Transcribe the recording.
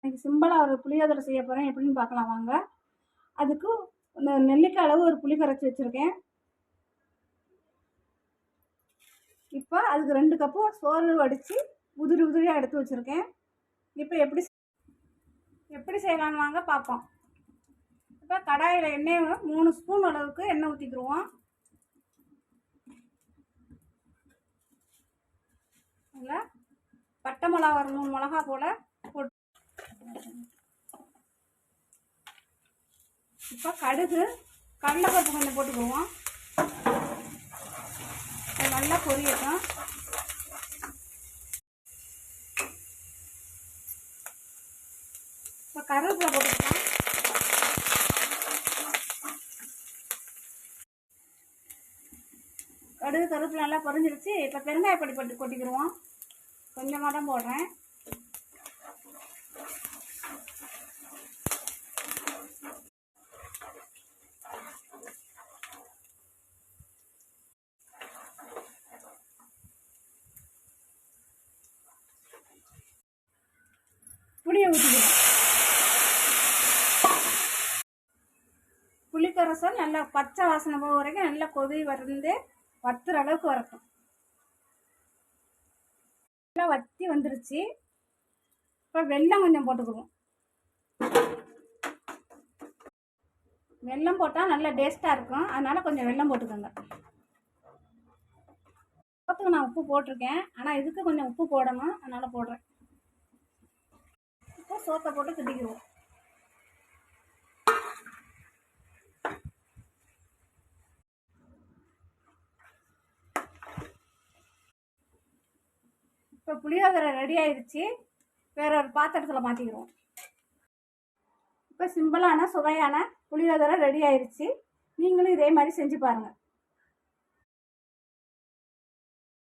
இன்னைக்கு சிம்பிளாக ஒரு புளியோதரை செய்ய போகிறேன். எப்படின்னு பார்க்கலாம் வாங்க. அதுக்கு நெல்லிக்காய் அளவு ஒரு புளி கரைச்சி வச்சுருக்கேன். இப்போ அதுக்கு 2 கப்பு சோறு வடித்து உதிரி உதிரியாக எடுத்து வச்சுருக்கேன். இப்போ எப்படி செய்யலான்னு வாங்க பார்ப்போம். இப்போ கடாயில் எண்ணெய் 3 ஸ்பூன் அளவுக்கு எண்ணெய் ஊற்றிக்கிடுவோம். அதில் பட்டை மிளகா ஒரு 3 மிளகா போல் போட்டு, இப்போ கடுகு கடலைப்பருப்பு கொஞ்சம் போட்டுக்குவோம். அது நல்லா பொரியட்டும். இப்போ கருவேப்பிலை போட்டுக்கலாம். கடுகு கருவேப்பிலை நல்லா பொரிஞ்சிருச்சு. இப்போ பெருங்காயப்பொடி போட்டு கொட்டிக்கிடுவோம். கொஞ்சமாக தான் போடுறேன். புளியை ஊற்றிக்கிறோம். புளிக்கரசல் நல்லா பச்சை வாசனை போக வரைக்கும் நல்லா கொதி வந்து வத்துற அளவுக்கு வரட்டும். நல்லா வத்தி வந்துருச்சு. இப்போ வெல்லம் கொஞ்சம் போட்டுக்குவோம். வெல்லம் போட்டால் நல்லா டேஸ்ட்டாக இருக்கும். அதனால் கொஞ்சம் வெல்லம் போட்டுக்கோங்க. சோத்துக்கு நான் உப்பு போட்டிருக்கேன். ஆனால் இதுக்கு கொஞ்சம் உப்பு போடணும். அதனால் போடுறேன். இப்போ சோத்தை போட்டு கிண்டிக்கிடுவோம். இப்போ புளியோதரை ரெடி ஆயிடுச்சு. வேற ஒரு பாத்திரத்தில் மாற்றிக்கிறோம். இப்போ சிம்பிளான சுவையான புளியோதரை ரெடி ஆயிடுச்சு. நீங்களும் இதே மாதிரி செஞ்சு பாருங்கள்.